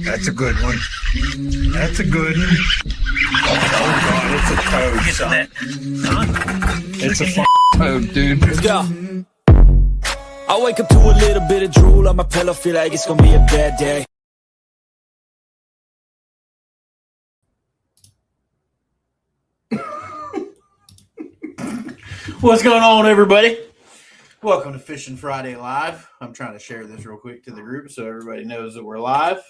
That's a good one. That's a good one. Oh, God, it's a toad, son. It's a toad, dude. Let's go. I wake up to a little bit of drool on my pillow, feel like it's gonna be a bad day. What's going on, everybody? Welcome to Fishing Friday Live. I'm trying to share this real quick to the group so everybody knows that we're live.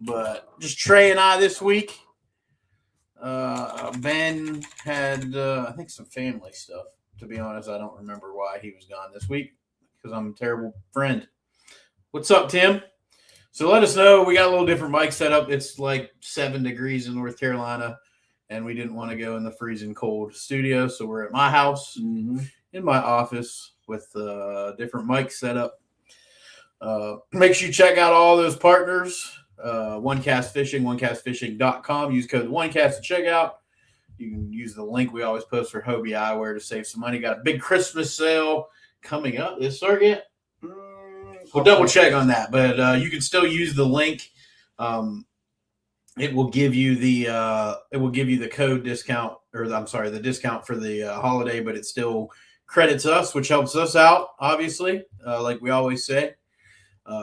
But just Trey and I this week. Ben had, I think, some family stuff. To be honest, I don't remember why he was gone this week because I'm a terrible friend. What's up, Tim? So let us know. We got a little different mic setup. It's like 7 degrees in North Carolina, and we didn't want to go in the freezing cold studio, so we're at my house in my office with a different mic setup. Make sure you check out all those partners. OneCast Fishing, onecastfishing.com. Use code OneCast at checkout. You can use the link we always post for Hobie Eyewear to save some money. Got a big Christmas sale coming up. Is it start yet? We'll double check on that, but you can still use the link. It will give you the code discount, or I'm sorry, the discount for the holiday, but it still credits us, which helps us out, obviously, like we always say.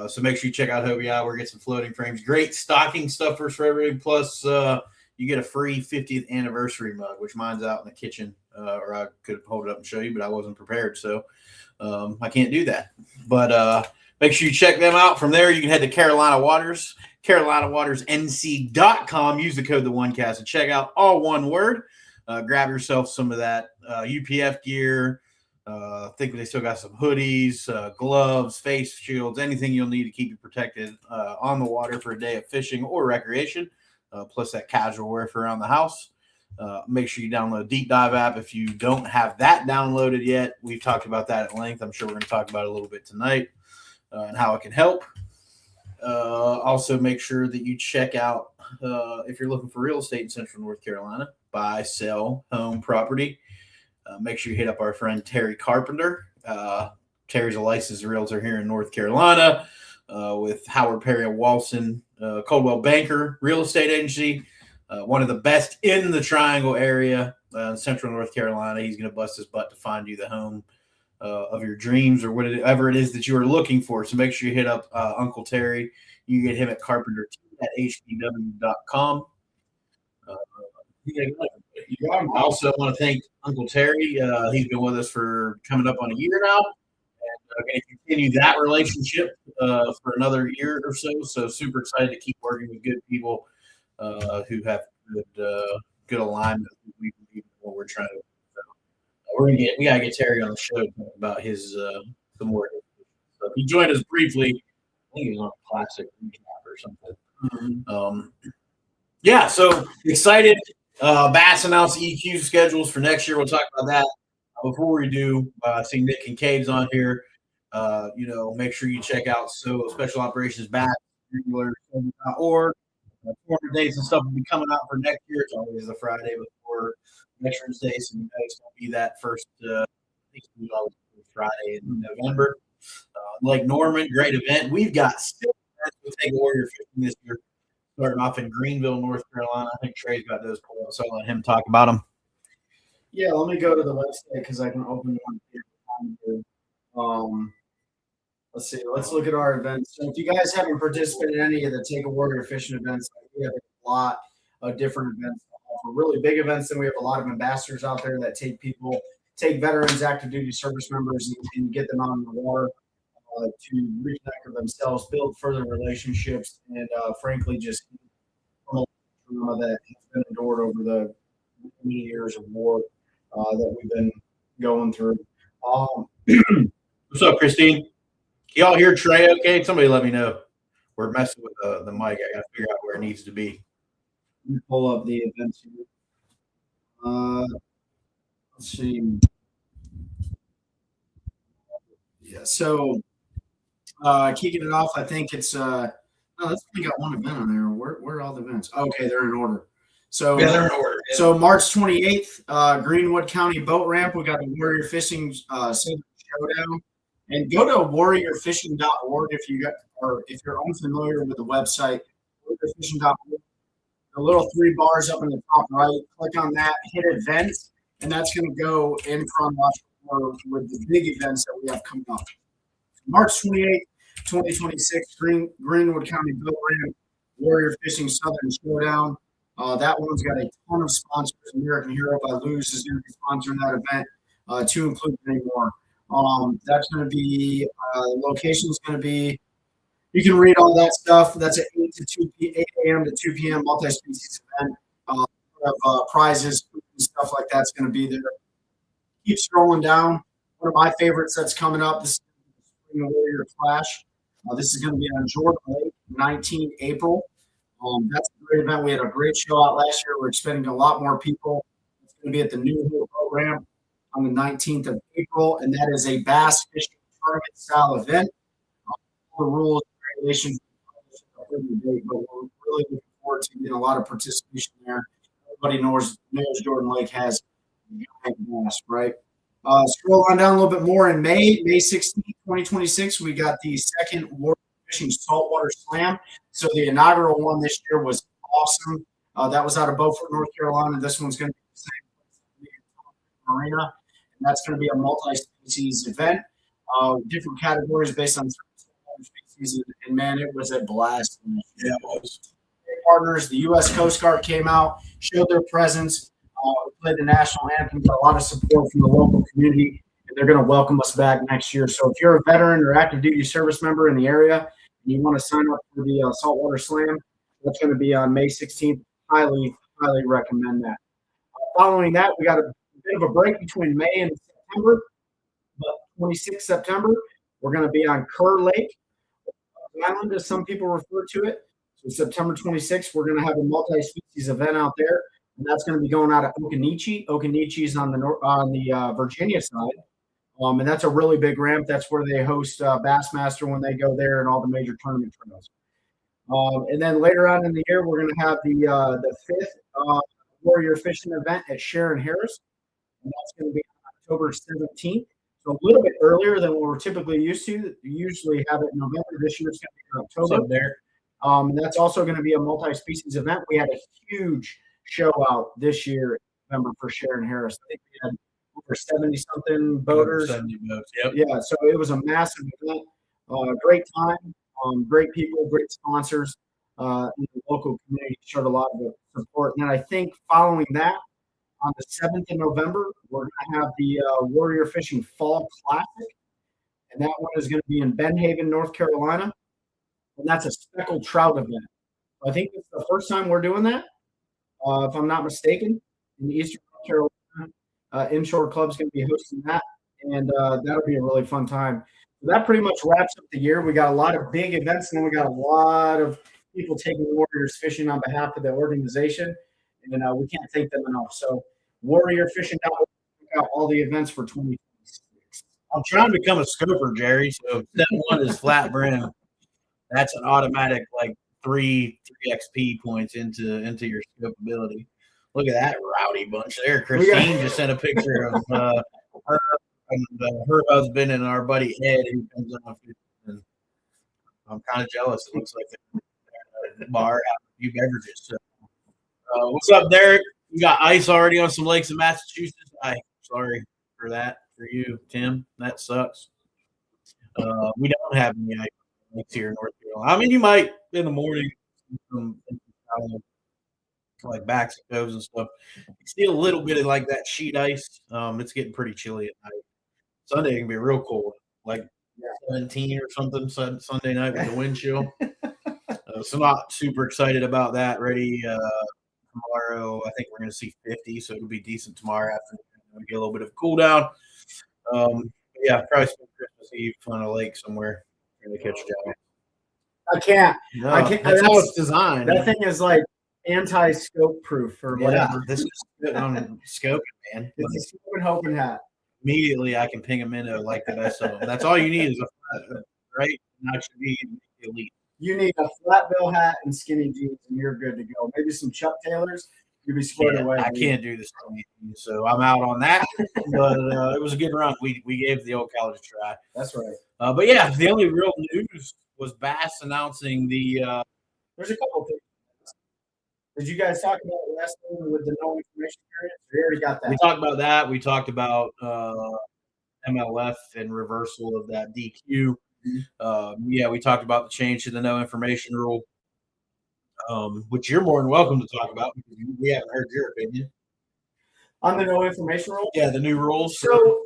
So make sure you check out Hobie Eyewear, get some floating frames, great stocking stuffers for everything. Plus, you get a free 50th anniversary mug, which mine's out in the kitchen, or I could hold it up and show you, but I wasn't prepared, so I can't do that. But make sure you check them out. From there, you can head to Carolina Waters, CarolinaWatersNC.com. Use the code TheOneCast and check out, all one word. Grab yourself some of that UPF gear. I think they still got some hoodies, gloves, face shields, anything you'll need to keep you protected on the water for a day of fishing or recreation, plus that casual wear for around the house. Make sure you download Deep Dive app if you don't have that downloaded yet. We've talked about that at length. I'm sure we're going to talk about it a little bit tonight and how it can help. Also, make sure that you check out if you're looking for real estate in Central North Carolina, buy, sell, home, property. Make sure you hit up our friend Terry Carpenter. Terry's a licensed realtor here in North Carolina with Howard Perry and Walson, Coldwell Banker Real Estate Agency, one of the best in the Triangle area in Central North Carolina. He's going to bust his butt to find you the home of your dreams or whatever it is that you are looking for. So make sure you hit up Uncle Terry. You get him at carpenter@hpw.com. I also want to thank Uncle Terry. He's been with us for coming up on a year now, and going to continue that relationship for another year or so. So super excited to keep working with good people who have good alignment with what we're trying to do. So, we gotta get Terry on the show to talk about his some more. So he joined us briefly. I think he was on a classic recap or something. Yeah, so excited. Bass announced EQ schedules for next year. We'll talk about that. Before we do, I see Nick Kincaid's on here. Make sure you check out Special Operations Bass, or corner dates and stuff will be coming out for next year. It's always the Friday before Veterans Day, so you know it's going to be that first. I think it's always Friday in November. Lake Norman, great event. We've got 6 events with Take Warrior Fishing this year. Starting off in Greenville, North Carolina. I think Trey's got those pulled up, so I'll let him talk about them. Yeah, let me go to the website because I can open one here. Let's see. Let's look at our events. So if you guys haven't participated in any of the Take a Warrior fishing events, we have a lot of different events. For really big events, then we have a lot of ambassadors out there that take veterans, active duty service members, and get them out on the water to reconnect with themselves, build further relationships, and frankly, just that has been endured over the many years of war that we've been going through. What's up, Christine? Y'all hear Trey okay? Somebody let me know. We're messing with the mic. I got to figure out where it needs to be. Let me pull up the events here. Let's see. Yeah, so kicking it off, I think it's that's only got one event on there. Where are all the events? Okay, they're in order. So yeah, they're in order. Yeah. So March 28th, Greenwood County Boat Ramp. We got the Warrior Fishing Showdown, And go to warriorfishing.org if you're unfamiliar with the website. Warriorfishing.org. The little 3 bars up in the top right. Click on that, hit events, and that's going to go in front of us with the big events that we have coming up. March 28th, 2026, Greenwood County Boat Ramp, Warrior Fishing Southern Showdown. That one's got a ton of sponsors. American Hero by Luz is going to be sponsoring that event, to include many more. That's going to be, location is going to be, you can read all that stuff. That's at 8 a.m. to 2 p.m. multi-species event. Prizes and stuff like that's going to be there. Keep scrolling down. One of my favorites that's coming up, this is the Spring Warrior Clash. This is going to be on Jordan Lake, 19 April. That's a great event. We had a great show out last year. We're expecting a lot more people. It's going to be at the New Hill Boat Ramp on the 19th of April, and that is a bass fishing tournament style event. All the rules and regulations are in the date, but we're really looking forward to getting a lot of participation there. Everybody knows Jordan Lake has giant bass, right? Scroll on down a little bit more. In May 16th, 2026, we got the second Warrior Fishing Saltwater Slam. So the inaugural one this year was awesome. That was out of Beaufort, North Carolina. This one's going to be the same place at the Marina, and that's going to be a multi-species event. Different categories based on species, and man, it was a blast. Yeah, it was. Partners, the U.S. Coast Guard came out, showed their presence. We played the national anthem, got a lot of support from the local community, and they're going to welcome us back next year. So if you're a veteran or active duty service member in the area and you want to sign up for the Saltwater Slam, that's going to be on May 16th. Highly, highly recommend that. Following that, we got a bit of a break between May and September, but 26th September, we're going to be on Kerr Lake Island, as some people refer to it. So September 26th, we're going to have a multi-species event out there, and that's going to be going out of Occoneechee. Occoneechee is on the Virginia side, and that's a really big ramp. That's where they host Bassmaster when they go there and all the major tournament trails. And then later on in the year, we're going to have the 5th Warrior Fishing event at Sharon Harris, and that's going to be October 17th. So a little bit earlier than what we're typically used to. We usually have it in November. This year it's going to be in October. There. That's also going to be a multi-species event. We had a huge show out this year in November for Sharon Harris. I think we had over 70-something boaters. 70 boats, yep. Yeah, so it was a massive event. Great time, great people, great sponsors. The local community showed a lot of support. And then I think following that, on the 7th of November, we're going to have the Warrior Fishing Fall Classic. And that one is going to be in Benhaven, North Carolina. And that's a speckled trout event. I think it's the first time we're doing that, if I'm not mistaken, in the Eastern North Carolina. Inshore Club's going to be hosting that, and that'll be a really fun time. So that pretty much wraps up the year. We got a lot of big events, and then we got a lot of people taking Warriors fishing on behalf of the organization, and we can't thank them enough. So warriorfishing.org, got all the events for 2026. I'm trying to become a scoper, Jerry. So step 1 is flat brim. That's an automatic like 3 XP points into your scope ability. Look at that rowdy bunch there. Christine just sent a picture of her and her husband and our buddy Ed, who comes on fishing. And I'm kind of jealous. It looks like they're at the bar having a few beverages. So, what's up, Derek? You got ice already on some lakes in Massachusetts. Sorry for that for you, Tim. That sucks. We don't have any ice here in North Carolina. I mean, you might in the morning, like backs and coves and stuff. You see a little bit of like that sheet ice. It's getting pretty chilly at night. Sunday can be real cold, like 17 or something Sunday night with the wind chill. So not super excited about that. Ready tomorrow. I think we're going to see 50, so it'll be decent tomorrow afternoon. We get a little bit of a cool down. Yeah, probably spend Christmas Eve on a lake somewhere. To catch a job. I can't. No, I can't. that's how it's designed. That thing is like anti-scope proof or whatever. This is on scoping, man. It's a scope and hoping hat. Immediately, I can ping a minnow like the best of them. That's all you need is a flat, right? Not should be elite. You need a flat bill hat and skinny jeans, and you're good to go. Maybe some Chuck Taylors. you'd be squared away. I can't do this, so I'm out on that. But it was a good run. We gave the old college a try. That's right. But yeah, the only real news was Bass announcing the. There's a couple things. Did you guys talk about it last time with the no information period? We already got that. We talked about that. We talked about MLF and reversal of that DQ. We talked about the change to the no information rule, which you're more than welcome to talk about because we haven't heard your opinion on the no information rule. Yeah, the new rules. So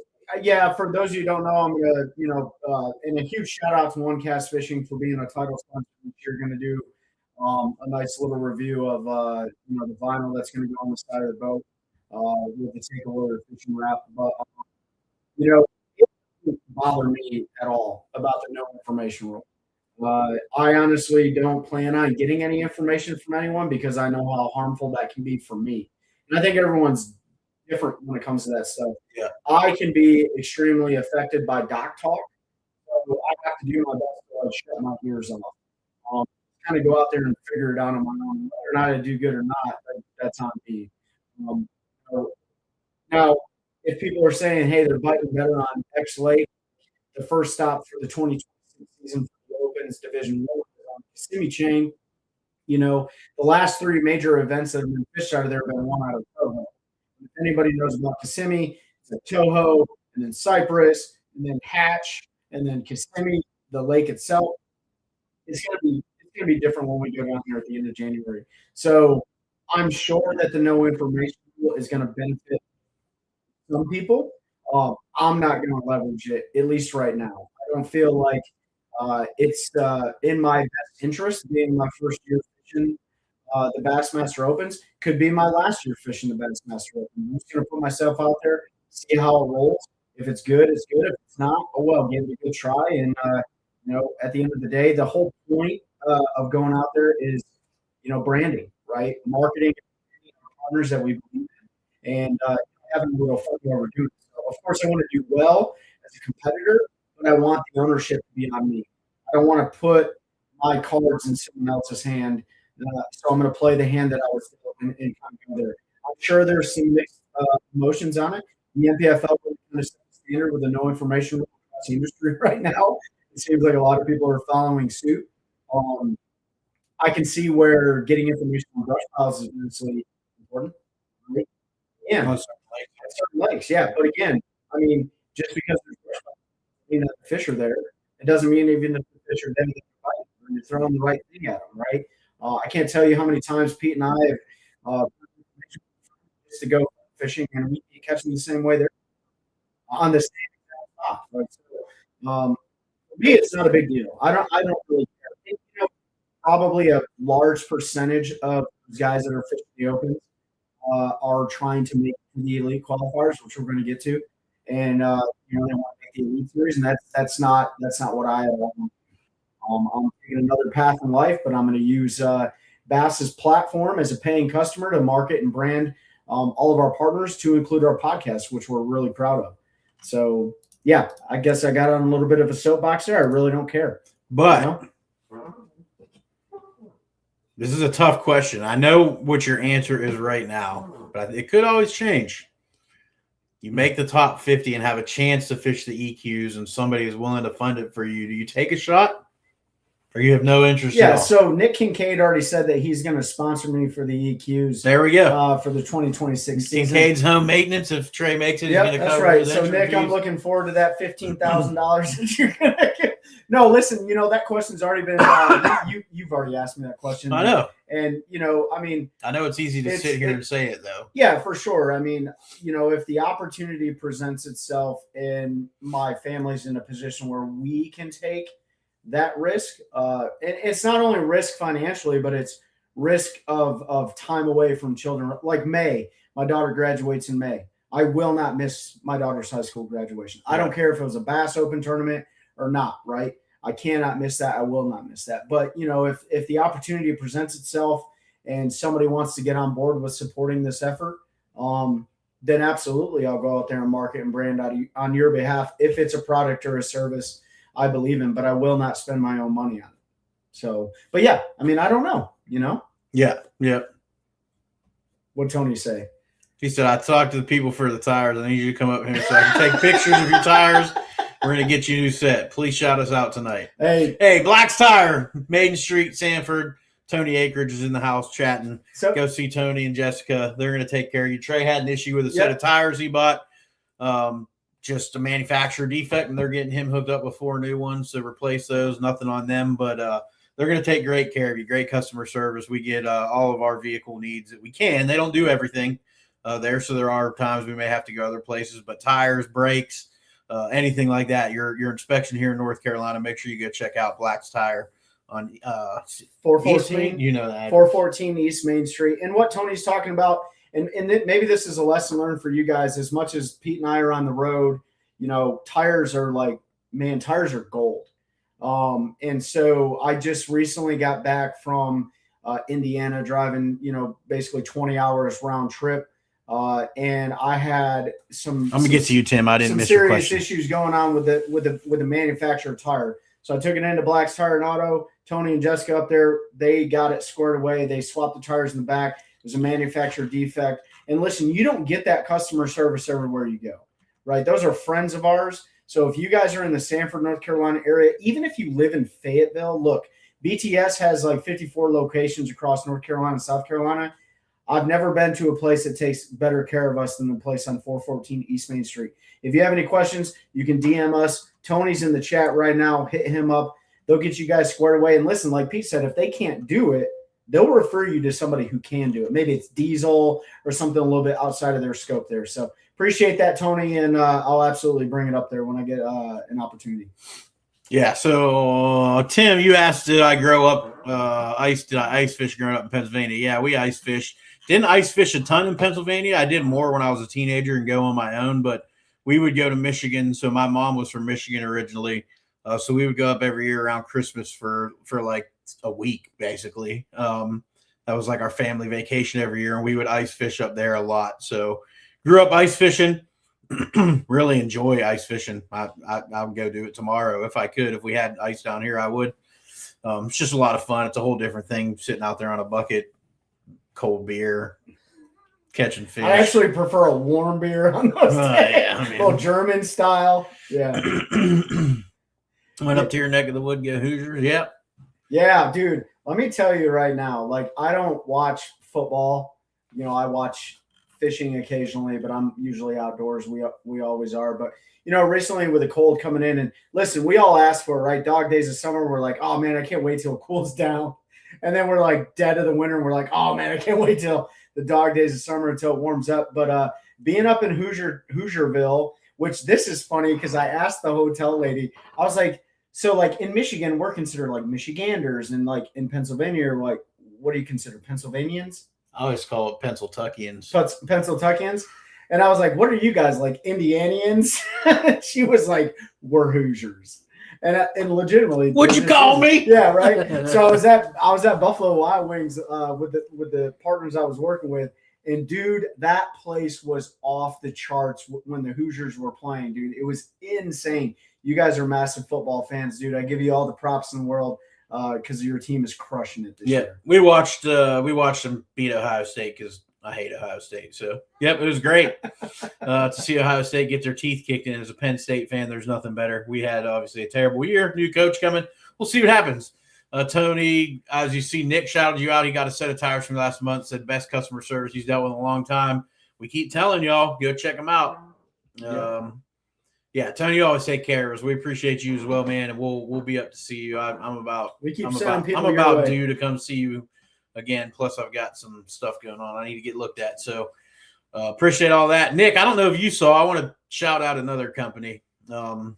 for those of you who don't know, I'm gonna and a huge shout out to One Cast Fishing for being a title sponsor. You're gonna do a nice little review of the vinyl that's gonna go on the side of the boat with the take a order fishing wrap, but it doesn't bother me at all about the no information rule. I honestly don't plan on getting any information from anyone because I know how harmful that can be for me. And I think everyone's different when it comes to that stuff. Yeah. I can be extremely affected by doc talk. So I have to do my best to shut my ears off. Kind of go out there and figure it out on my own. Whether or not I do good or not, that's on me. Now, if people are saying, hey, they're biting better on X Lake, the first stop for the 2026 season for the Opens Division 1 on Kissimmee Chain, the last three major events that have been fished out of there have been one out of Toho. If anybody knows about Kissimmee, it's a Toho, and then Cypress, and then Hatch, and then Kissimmee, the lake itself. It's gonna be different when we go down there at the end of January. So I'm sure that the no information rule is going to benefit some people. I'm not going to leverage it, at least right now. I don't feel like it's in my best interest. Being my first year fishing the Bassmaster Opens could be my last year fishing the Bassmaster Open. I'm just going to put myself out there, see how it rolls. If it's good, it's good. If it's not, oh well, give it a good try. And at the end of the day, the whole point of going out there is, branding, right? Marketing, partners that we believe in, and having a little fun while we're doing it. So, of course, I want to do well as a competitor, but I want the ownership to be on me. I don't want to put my cards in someone else's hand. So I'm going to play the hand that I was dealt and kind of go there. I'm sure there's some mixed emotions on it. The NPFL kind of set the standard with the no information across the industry right now. It seems like a lot of people are following suit. I can see where getting information on brush piles is immensely important. Right? Yeah, certain lakes, yeah. But again, I mean, just because there's brush piles doesn't mean that the fish are there. It doesn't mean even if the fish are there, you're throwing the right thing at them, right? I can't tell you how many times Pete and I have to go fishing and we catch them the same way they're on the same spot. Right? So, for me, it's not a big deal. I don't really care. Probably a large percentage of those guys that are fishing the Opens are trying to make the elite qualifiers, which we're going to get to, and they want to make the elite series, and that's not what I want. I'm taking another path in life, but I'm going to use Bass's platform as a paying customer to market and brand all of our partners, to include our podcast, which we're really proud of. So, yeah, I guess I got on a little bit of a soapbox there. I really don't care. But this is a tough question. I know what your answer is right now, but it could always change. You make the top 50 and have a chance to fish the EQs, and somebody is willing to fund it for you. Do you take a shot? Or you have no interest at all? So Nick Kincaid already said that he's going to sponsor me for the EQs. There we go. For the 2026 season. Kincaid's home maintenance. If Trey makes it, he's going to cover. That's right. So Nick, I'm looking forward to that $15,000 that you're going to get. No, listen, that question's already been you've already asked me that question. I know. And I mean, I know it's easy to sit here and say it though. Yeah, for sure. I mean, if the opportunity presents itself and my family's in a position where we can take that risk, and it's not only risk financially, but it's risk of time away from children. Like May, my daughter graduates in May. I will not miss my daughter's high school graduation. I don't care if it was a Bass Open tournament or not, right? I cannot miss that. I will not miss that. But, if the opportunity presents itself and somebody wants to get on board with supporting this effort, then absolutely I'll go out there and market and brand on your behalf if it's a product or a service I believe in, but I will not spend my own money on it. So, but yeah, I mean, I don't know, Yeah. What'd Tony say? He said, I talked to the people for the tires. I need you to come up here so I can take pictures of your tires. We're going to get you a new set. Please shout us out tonight. Hey, Black's Tire, Maiden Street, Sanford. Tony Akridge is in the house chatting. So, go see Tony and Jessica. They're going to take care of you. Trey had an issue with a set of tires he bought. Just a manufacturer defect, and they're getting him hooked up with 4 new ones to replace those. Nothing on them, but they're going to take great care of you. Great customer service. We get all of our vehicle needs that we can. They don't do everything there, so there are times we may have to go other places, but tires, brakes, anything like that, your inspection here in North Carolina, make sure you go check out Black's Tire on 414. You know that 414 East Main Street. And what Tony's talking about, and maybe this is a lesson learned for you guys. As much as Pete and I are on the road, tires are tires are gold. And so I just recently got back from Indiana, driving basically 20 hours round trip. And I had I'm gonna get to you, Tim. I didn't miss your question. Serious issues going on with the manufacturer tire. So I took it into Black's Tire and Auto. Tony and Jessica up there, they got it squared away. They swapped the tires in the back. There's a manufacturer defect. And listen, you don't get that customer service everywhere you go, right? Those are friends of ours. So if you guys are in the Sanford, North Carolina area, even if you live in Fayetteville, look, BTS has like 54 locations across North Carolina and South Carolina. I've never been to a place that takes better care of us than the place on 414 East Main Street. If you have any questions, you can DM us. Tony's in the chat right now. Hit him up. They'll get you guys squared away. And listen, like Pete said, if they can't do it, they'll refer you to somebody who can do it. Maybe it's diesel or something a little bit outside of their scope there. So appreciate that, Tony, and I'll absolutely bring it up there when I get an opportunity. Yeah. So Tim, you asked, did I grow up did I ice fish growing up in Pennsylvania? Yeah, we ice fish. Didn't ice fish a ton in Pennsylvania. I did more when I was a teenager and go on my own, but we would go to Michigan. So my mom was from Michigan originally. So we would go up every year around Christmas for like a week, basically. That was like our family vacation every year, and we would ice fish up there a lot. So grew up ice fishing. Really enjoy ice fishing. I would go do it tomorrow if I could. If we had ice down here, I would. It's just a lot of fun. It's a whole different thing sitting out there on a bucket, cold beer, catching fish. I actually prefer a warm beer on those days. Yeah, little German style. Yeah. Went up to your neck of the wood, go Hoosiers. Yep. Yeah, dude. Let me tell you right now, like, I don't watch football. I watch fishing occasionally, but I'm usually outdoors. We always are. But, recently with the cold coming in, and listen, we all ask for it, right? Dog days of summer, we're like, oh, man, I can't wait till it cools down. And then we're like dead of the winter, and we're like, oh, man, I can't wait till the dog days of summer until it warms up. But being up in Hoosierville, which this is funny because I asked the hotel lady, I was like, so like in Michigan, we're considered like Michiganders, and like in Pennsylvania, like, what do you consider, Pennsylvanians? I always call it Pennsyltuckians. Pennsyltuckians. And I was like, what are you guys, like Indianians? She was like, we're Hoosiers. And legitimately, what'd you call me? Yeah, right. So I was at Buffalo Wild Wings with the partners I was working with, and dude, that place was off the charts when the Hoosiers were playing, dude. It was insane. You guys are massive football fans, dude. I give you all the props in the world because your team is crushing it this year. We watched them beat Ohio State because I hate Ohio State. So, yep, it was great to see Ohio State get their teeth kicked in. As a Penn State fan, there's nothing better. We had, obviously, a terrible year. New coach coming. We'll see what happens. Tony, as you see, Nick shouted you out. He got a set of tires from last month, said best customer service he's dealt with in a long time. We keep telling y'all, go check them out. Yeah, Tony, you always take care of us. We appreciate you as well, man, and we'll be up to see you. I'm about due to come see you again. Plus, I've got some stuff going on I need to get looked at. So appreciate all that. Nick, I don't know if you saw, I want to shout out another company. I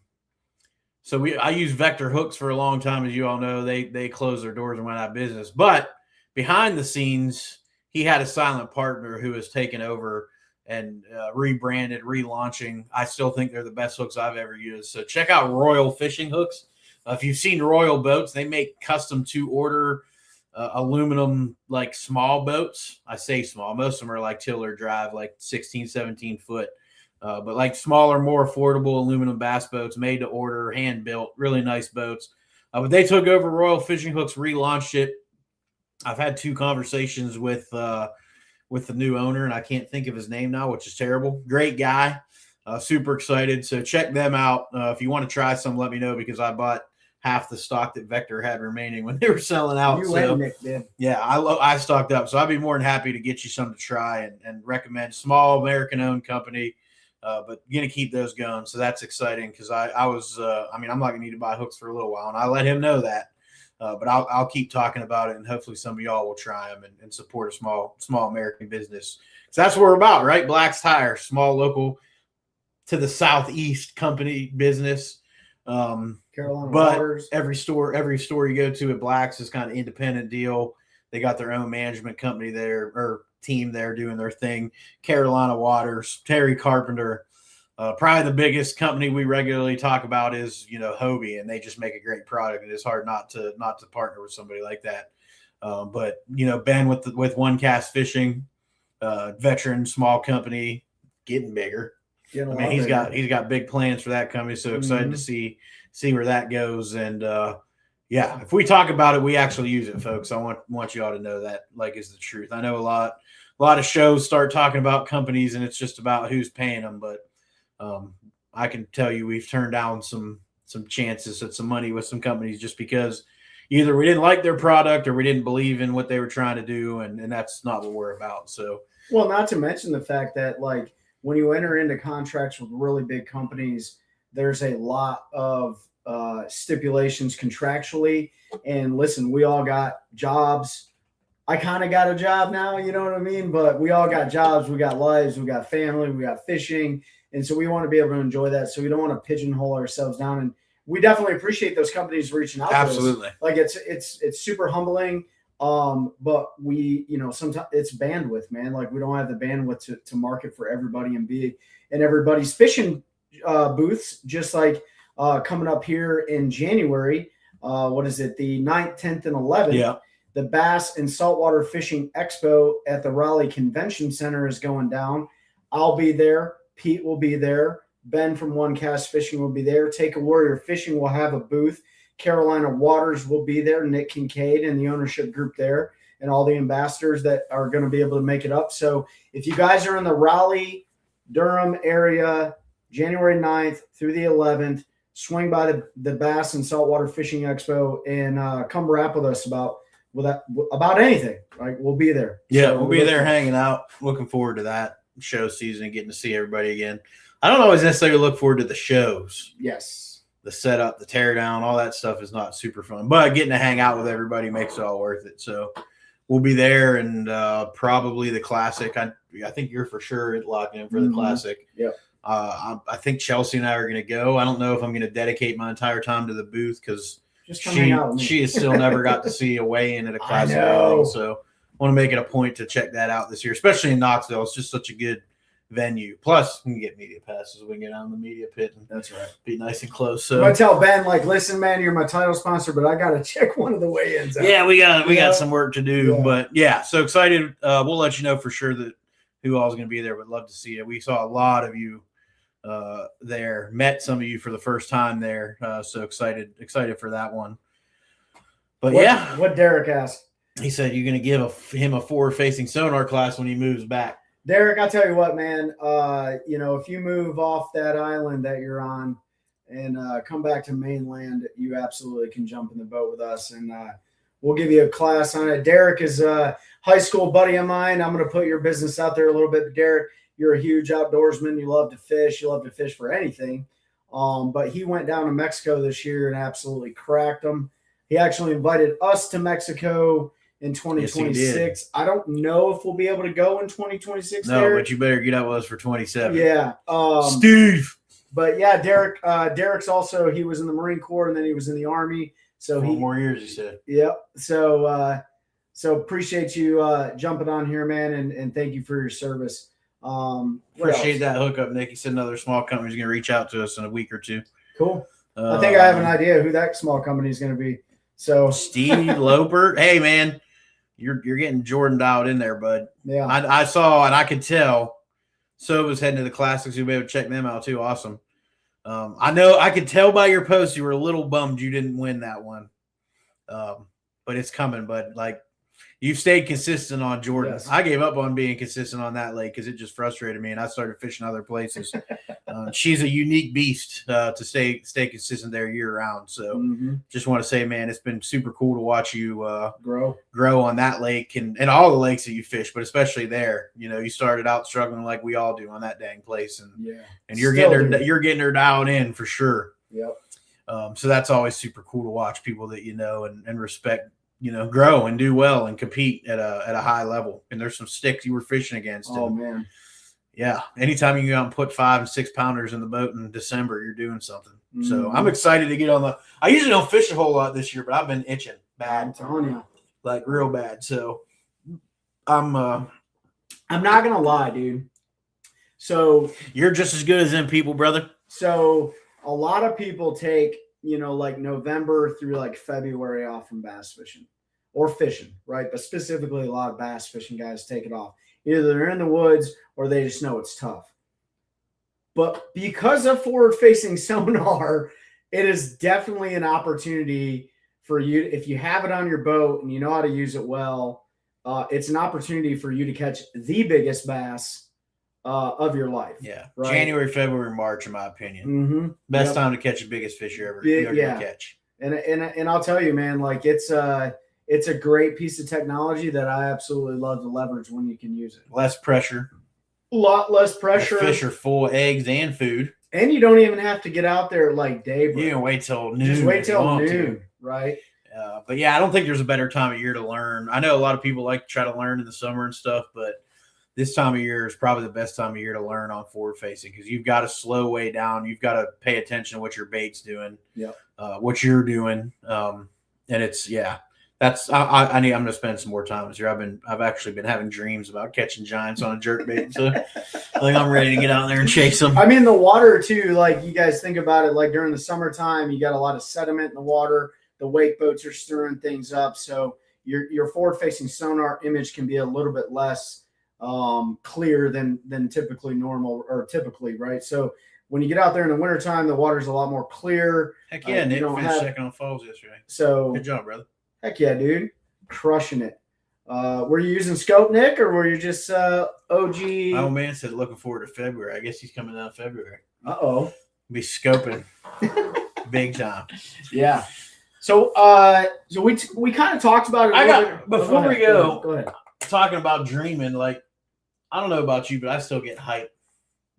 used Vector Hooks for a long time. As you all know, they closed their doors and went out of business. But behind the scenes, he had a silent partner who has taken over and rebranded, relaunching. I still think they're the best hooks I've ever used. So check out Royal Fishing Hooks. If you've seen Royal Boats, they make custom to order aluminum, like small boats. I say small. Most of them are like tiller drive, like 16, 17 foot. But like smaller, more affordable aluminum bass boats made to order, hand built, really nice boats. But they took over Royal Fishing Hooks, relaunched it. I've had 2 conversations with with the new owner, and I can't think of his name now, which is terrible. Great guy. Super excited. So check them out. If you want to try some, let me know, because I bought half the stock that Vector had remaining when they were selling out. You and Nick did. Yeah, I stocked up. So I'd be more than happy to get you some to try and recommend. Small American-owned company, but going to keep those going. So that's exciting, because I'm not going to need to buy hooks for a little while, and I let him know that. But I'll keep talking about it, and hopefully some of y'all will try them and support a small American business. So that's what we're about, right? Black's Tire, small local to the southeast company business. Carolina But Waters. every store you go to at Black's is kind of independent deal. They got their own management company there, or team there, doing their thing. Carolina Waters, Terry Carpenter. Probably the biggest company we regularly talk about is, Hobie, and they just make a great product. It is hard not to partner with somebody like that. But Ben with One Cast Fishing, veteran, small company, getting bigger. He's got big plans for that company. So excited to see where that goes. And if we talk about it, we actually use it, folks. I want you all to know that, is the truth. I know a lot of shows start talking about companies, and it's just about who's paying them, but I can tell you we've turned down some chances at some money with some companies just because either we didn't like their product or we didn't believe in what they were trying to do, and that's not what we're about. So, well, not to mention the fact that when you enter into contracts with really big companies, there's a lot of stipulations contractually. And listen, we all got jobs. I kind of got a job now, you know what I mean? But we all got jobs. We got lives. We got family. We got fishing. And so we want to be able to enjoy that. So we don't want to pigeonhole ourselves down. And we definitely appreciate those companies reaching out Absolutely. to us. It's super humbling. But we, sometimes it's bandwidth, man. We don't have the bandwidth to market for everybody and be in everybody's fishing booths, just coming up here in January. What is it? The 9th, 10th, and 11th. Yeah. The Bass and Saltwater Fishing Expo at the Raleigh Convention Center is going down. I'll be there. Pete will be there. Ben from One Cast Fishing will be there. Take a Warrior Fishing will have a booth. Carolina Waters will be there. Nick Kincaid and the ownership group there, and all the ambassadors that are going to be able to make it up. So if you guys are in the Raleigh, Durham area, January 9th through the 11th, swing by the Bass and Saltwater Fishing Expo and come rap with us about anything. We'll be there. Yeah, so we'll be there hanging out. Looking forward to that show season and getting to see everybody again. I don't always necessarily look forward to the shows. Yes. The setup, the tear down, all that stuff is not super fun. But getting to hang out with everybody makes it all worth it. So we'll be there, and probably the Classic. I think you're for sure locked in for the Classic. Yeah. I think Chelsea and I are going to go. I don't know if I'm going to dedicate my entire time to the booth because she has still never got to see a weigh-in at a Classic. So I want to make it a point to check that out this year, especially in Knoxville. It's just such a good venue. Plus, we can get media passes. We can get out in the media pit. And that's right. Be nice and close. So I tell Ben, listen, man, you're my title sponsor, but I got to check one of the weigh-ins out. Yeah, we got some work to do. Yeah. But so excited. We'll let you know for sure that who all is going to be there. Would love to see you. We saw a lot of you there. Met some of you for the first time there. So excited for that one. But what Derek asked. He said you're going to give him a forward-facing sonar class when he moves back. Derek, I'll tell you what, man. If you move off that island that you're on and come back to mainland, you absolutely can jump in the boat with us, and we'll give you a class on it. Derek is a high school buddy of mine. I'm going to put your business out there a little bit. Derek, you're a huge outdoorsman. You love to fish. You love to fish for anything. But he went down to Mexico this year and absolutely cracked them. He actually invited us to Mexico in 2026. Yes, I don't know if we'll be able to go in 2026. No, Derek. but you better get out with us for 27. Yeah. Steve. But yeah, Derek's also, he was in the Marine Corps and then he was in the Army. So 4 more years, he said. Yep. So appreciate you jumping on here, man, and thank you for your service. Appreciate that hookup, Nick. He said another small company is going to reach out to us in a week or two. Cool. I think I have an idea who that small company is going to be. So Steve Loper. Hey, man, you're getting Jordan dialed in there, bud. Yeah. I saw and I could tell. So was heading to the Classics. You'll be able to check them out too. Awesome. I know I could tell by your post you were a little bummed you didn't win that one. But it's coming, bud. You've stayed consistent on Jordan. Yes. I gave up on being consistent on that lake because it just frustrated me, and I started fishing other places. She's a unique beast to stay consistent there year round. So just want to say, man, it's been super cool to watch you grow on that lake and all the lakes that you fish, but especially there. You know, you started out struggling like we all do on that dang place, and you're getting her dialed in for sure. Yep. So that's always super cool to watch people that you know and respect, you know, grow and do well and compete at a high level. And there's some sticks you were fishing against. Oh, man. Yeah. Anytime you go out and put 5 and 6 pounders in the boat in December, you're doing something. So I'm excited to get on I usually don't fish a whole lot this year, but I've been itching bad. I'm telling you. Like real bad. So I'm not going to lie, dude. So you're just as good as them people, brother. So a lot of people take, you know, like November through like February off from bass fishing or fishing, right? But specifically, a lot of bass fishing guys take it off. Either they're in the woods or they just know it's tough. But because of forward-facing sonar, it is definitely an opportunity for you. If you have it on your boat and you know how to use it well, it's an opportunity for you to catch the biggest bass of your life. Yeah. Right? January, February, March, in my opinion. Best time to catch the biggest fish you're ever going to catch. And I'll tell you, man, like it's a great piece of technology that I absolutely love to leverage when you can use it. Less pressure. A lot less pressure. The fish are full of eggs and food. And you don't even have to get out there at like daybreak. You can wait till noon. Just wait till noon, right? But yeah, I don't think there's a better time of year to learn. I know a lot of people like to try to learn in the summer and stuff, but this time of year is probably the best time of year to learn on forward facing because you've got to slow way down. You've got to pay attention to what your bait's doing, what you're doing. And it's, that's, I'm going to spend some more time this year. I've actually been having dreams about catching giants on a jerk bait. So I think I'm ready to get out there and chase them. I mean, the water too, like you guys think about it, like during the summertime, you got a lot of sediment in the water. The wake boats are stirring things up. So your forward facing sonar image can be a little bit less clear than typically normal or typically, right? So when you get out there in the wintertime, the water's a lot more clear. Heck yeah, Nick finished second on falls yesterday. So good job, brother. Heck yeah, dude. Crushing it. Were you using scope, Nick, or were you just OG? My old man said looking forward to February. I guess he's coming down February. Uh-oh. Be scoping big time. Yeah. So we kind of talked about it. Before we go ahead. Talking about dreaming, like I don't know about you, but I still get hyped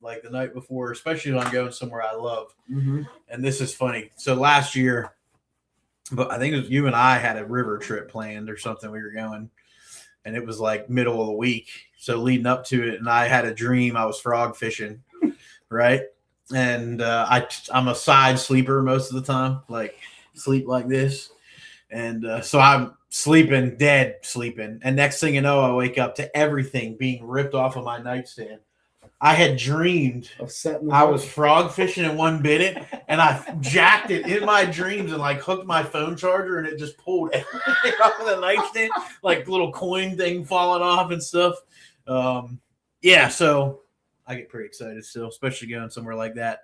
like the night before, especially when I'm going somewhere I love. And this is funny. So last year, but I think it was you and I had a river trip planned or something. We were going, and it was like middle of the week. So leading up to it, and I had a dream I was frog fishing, right? And I'm a side sleeper most of the time, like sleep like this. And so I'm sleeping, and next thing you know, I wake up to everything being ripped off of my nightstand. I had dreamed I was frog fishing and one bit it, and I jacked it in my dreams and like hooked my phone charger, and it just pulled everything off of the nightstand, like little coin thing falling off and stuff. So I get pretty excited still, especially going somewhere like that.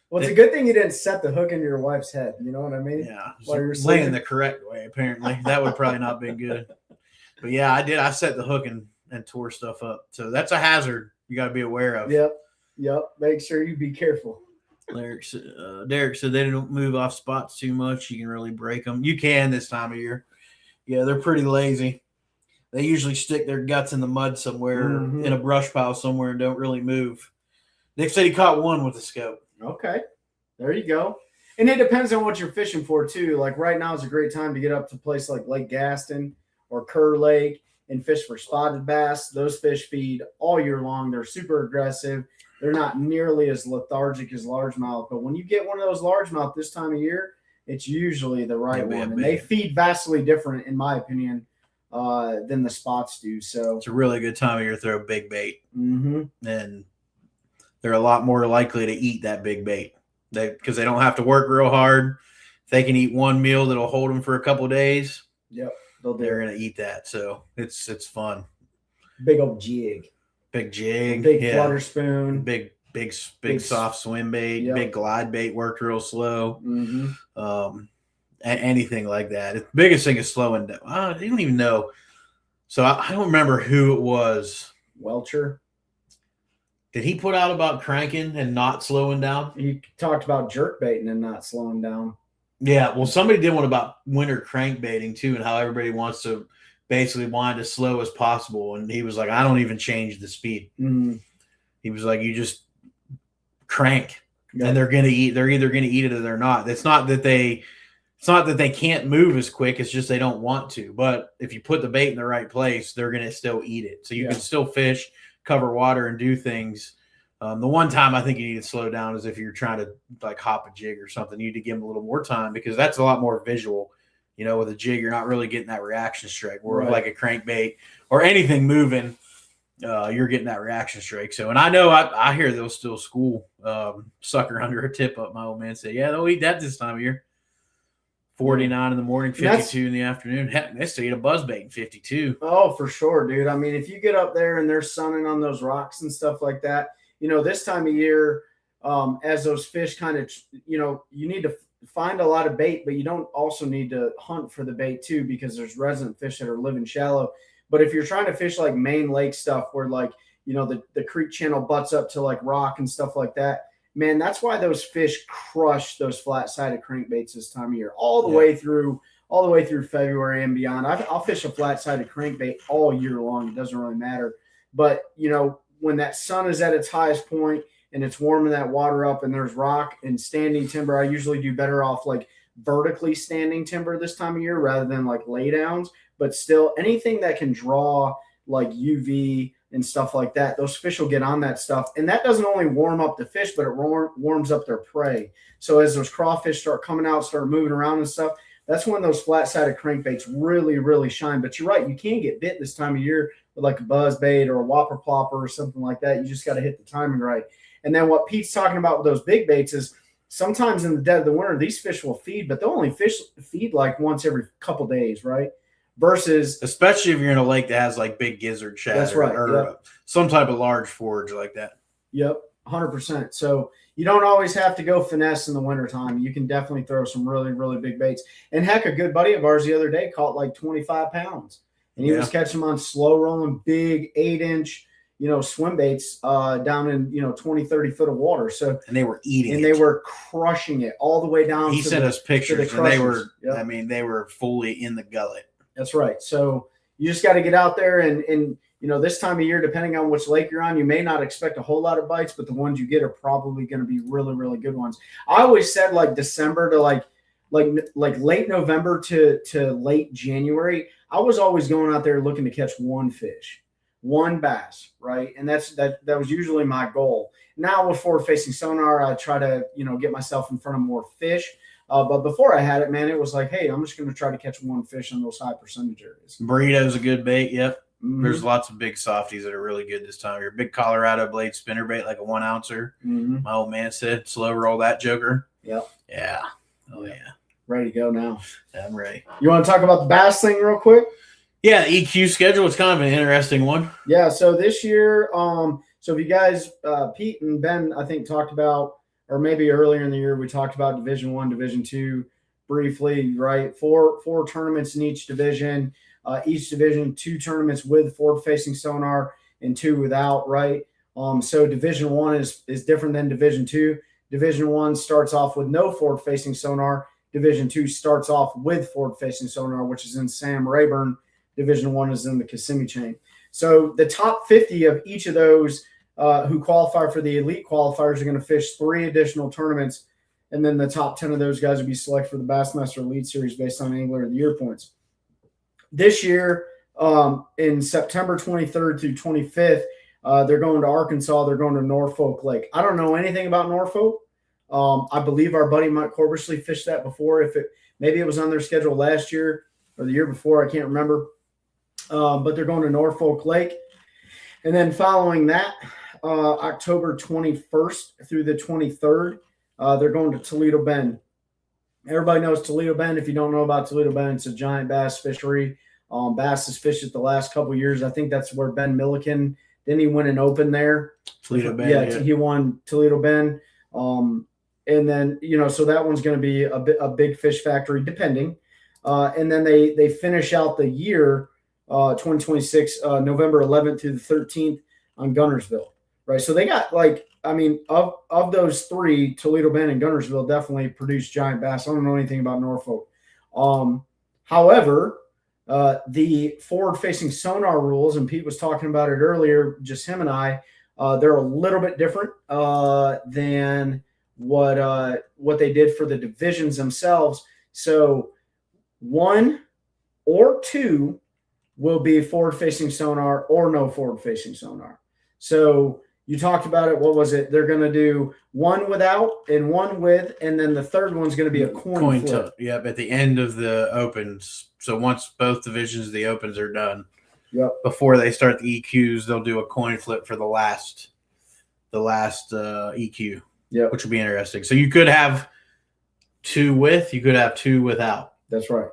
Well, it's a good thing you didn't set the hook into your wife's head. You know what I mean? Yeah. While you're laying the correct way, apparently. That would probably not been good. But yeah, I did. I set the hook and tore stuff up. So that's a hazard you got to be aware of. Yep. Make sure you be careful. Derek said they don't move off spots too much. You can really break them. You can this time of year. Yeah, they're pretty lazy. They usually stick their guts in the mud somewhere, in a brush pile somewhere, and don't really move. Nick said he caught one with the scope. Okay, there you go. And it depends on what you're fishing for too. Like right now is a great time to get up to a place like Lake Gaston or Kerr Lake and fish for spotted bass. Those fish feed all year long. They're super aggressive. They're not nearly as lethargic as largemouth. But when you get one of those largemouth this time of year, it's usually the right one. And they feed vastly different, in my opinion, than the spots do. So it's a really good time of year to throw big bait. And they're a lot more likely to eat that big bait because they don't have to work real hard. If they can eat one meal that'll hold them for a couple of days, they're going to eat that. So it's fun. Big old jig. Big jig. Big flutter spoon. Big soft swim bait. Big glide bait worked real slow. Anything like that. The biggest thing is slowing down. You don't even know. So I don't remember who it was. Welcher. Did he put out about cranking and not slowing down? He talked about jerk baiting and not slowing down. Yeah, well, somebody did one about winter crankbaiting too, and how everybody wants to basically wind as slow as possible. And he was like, I don't even change the speed. Mm-hmm. He was like, you just crank, and they're gonna eat. They're either gonna eat it or they're not. It's not that they can't move as quick. It's just they don't want to. But if you put the bait in the right place, they're gonna still eat it. So you can still fish, cover water, and do things. The one time I think you need to slow down is if you're trying to like hop a jig or something. You need to give them a little more time because that's a lot more visual. You know, with a jig, you're not really getting that reaction strike. Where with like a crankbait or anything moving, you're getting that reaction strike. So, and I know I hear they'll still school sucker under a tip up. My old man said, yeah, they'll eat that this time of year. 49 in the morning, 52 in the afternoon. Heck, they still eat a buzzbait in 52. Oh, for sure, dude. I mean, if you get up there and they're sunning on those rocks and stuff like that, you know, this time of year, as those fish kind of, you know, you need to find a lot of bait, but you don't also need to hunt for the bait too, because there's resident fish that are living shallow. But if you're trying to fish like main lake stuff where like, you know, the creek channel butts up to like rock and stuff like that, man, that's why those fish crush those flat-sided crankbaits this time of year, all the way through February and beyond. I'll fish a flat-sided crankbait all year long. It doesn't really matter. But, you know, when that sun is at its highest point and it's warming that water up and there's rock and standing timber, I usually do better off like vertically standing timber this time of year rather than like laydowns. But still, anything that can draw like UV and stuff like that, those fish will get on that stuff. And that doesn't only warm up the fish, but it warms up their prey. So as those crawfish start coming out, start moving around and stuff, that's when those flat-sided crankbaits really, really shine. But you're right, you can't get bit this time of year with like a buzz bait or a whopper plopper or something like that. You just got to hit the timing right. And then what Pete's talking about with those big baits is sometimes in the dead of the winter, these fish will feed, but they'll only feed like once every couple days, right? Versus, especially if you're in a lake that has like big gizzard shad, that's right, or some type of large forage like that. Yep, 100%. So you don't always have to go finesse in the wintertime. You can definitely throw some really, really big baits. And heck, a good buddy of ours the other day caught like 25 pounds. And he was catching them on slow rolling, big 8-inch, you know, swim baits down in, you know, 20, 30 foot of water. So, and they were eating and they were crushing it all the way down. He sent us pictures and they were, I mean, they were fully in the gullet. That's right. So you just got to get out there and, you know, this time of year, depending on which lake you're on, you may not expect a whole lot of bites, but the ones you get are probably going to be really, really good ones. I always said like December to like late November to late January, I was always going out there looking to catch one fish, one bass, right? And that was usually my goal. Now with forward-facing sonar, I try to, you know, get myself in front of more fish. But before I had it, man, it was like, hey, I'm just going to try to catch one fish on those high percentage areas. Burrito's a good bait. Yep. Mm-hmm. There's lots of big softies that are really good this time of year. Big Colorado blade spinner bait, like a 1 ouncer. Mm-hmm. My old man said, slow roll that joker. Yep. Yeah. Oh, yeah. Ready to go now. Yeah, I'm ready. You want to talk about the bass thing real quick? Yeah, the EQ schedule is kind of an interesting one. Yeah, so this year, so if you guys, Pete and Ben, I think talked about, or maybe earlier in the year, we talked about Division I, Division II briefly, right? Four tournaments in each division. Each division, 2 tournaments with forward-facing sonar and 2 without, right? So Division I is different than Division II. Division I starts off with no forward-facing sonar. Division II starts off with forward-facing sonar, which is in Sam Rayburn. Division I is in the Kissimmee chain. So the top 50 of each of those who qualify for the elite qualifiers are going to fish 3 additional tournaments, and then the top 10 of those guys will be selected for the Bassmaster Elite Series based on Angler of the Year points. This year, in September 23rd through 25th, they're going to Arkansas. They're going to Norfolk Lake. I don't know anything about Norfolk. I believe our buddy Mike Corbersley fished that before. Maybe it was on their schedule last year or the year before, I can't remember. But they're going to Norfolk Lake. And then following that, October 21st through the 23rd, they're going to Toledo Bend. Everybody knows Toledo Bend. If you don't know about Toledo Bend, it's a giant bass fishery. Bass has fished it the last couple of years. I think that's where Ben Milliken, didn't he win an open there? Toledo Bend. Yeah, he won Toledo Bend. And then, you know, so that one's going to be a big fish factory, depending. And then they finish out the year 2026, November 11th through the 13th on Gunnersville, right? So they got of those three, Toledo Bend and Gunnersville definitely produce giant bass. I don't know anything about Norfolk. However, the forward-facing sonar rules, and Pete was talking about it earlier, just him and I, they're a little bit different than what they did for the divisions themselves. So 1 or 2 will be forward-facing sonar or no forward-facing sonar. So you talked about it. What was it? They're going to do 1 without and 1 with, and then the third one's going to be a coin flip. Yep, at the end of the opens. So once both divisions of the opens are done, before they start the EQs, they'll do a coin flip for the last EQ, which will be interesting. So you could have 2 with, you could have 2 without. That's right.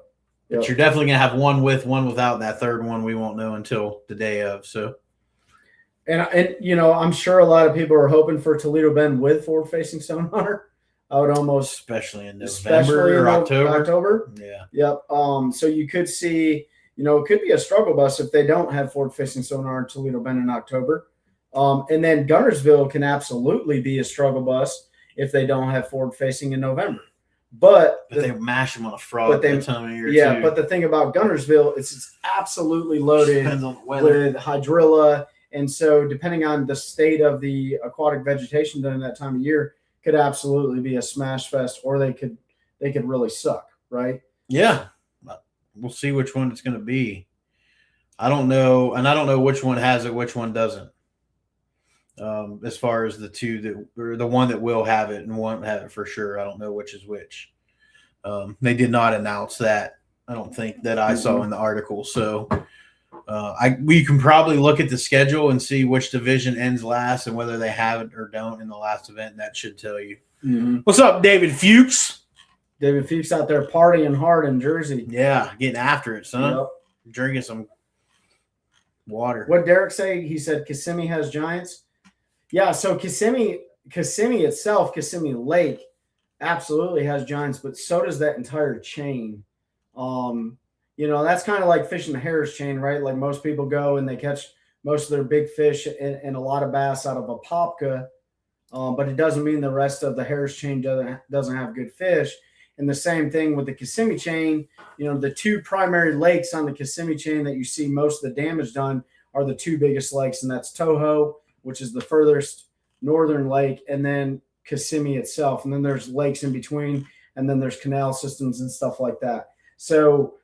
But you're definitely going to have 1 with, 1 without. And that third one we won't know until the day of. So, and I'm sure a lot of people are hoping for Toledo Bend with forward-facing sonar. I would almost, especially in November or October. Yeah. Yep. So you could see, it could be a struggle bus if they don't have forward-facing sonar in Toledo Bend in October. And then Gunnersville can absolutely be a struggle bus if they don't have forward-facing in November. But they mash them on a frog that time of year too. But the thing about Gunnersville, it's absolutely loaded with hydrilla. And so depending on the state of the aquatic vegetation during that time of year, could absolutely be a smash fest, or they could really suck, right? Yeah. We'll see which one it's going to be. I don't know, and I don't know which one has it, which one doesn't. As far as the two that, or the one that will have it and won't have it for sure, I don't know which is which. They did not announce that. I don't think that I saw in the article. So we can probably look at the schedule and see which division ends last and whether they have it or don't in the last event. And that should tell you. Mm-hmm. What's up, David Fuchs? David Fuchs out there partying hard in Jersey. Yeah, getting after it, son. Yep. Drinking some water. What Derek say? He said Kissimmee has giants. Yeah, so Kissimmee itself, Kissimmee Lake, absolutely has giants, but so does that entire chain. That's kind of like fishing the Harris chain, right? Like most people go and they catch most of their big fish and a lot of bass out of a popka, but it doesn't mean the rest of the Harris chain doesn't have good fish. And the same thing with the Kissimmee chain. The 2 primary lakes on the Kissimmee chain that you see most of the damage done are the 2 biggest lakes, and that's Toho, which is the furthest northern lake, and then Kissimmee itself. And then there's lakes in between, and then there's canal systems and stuff like that. So,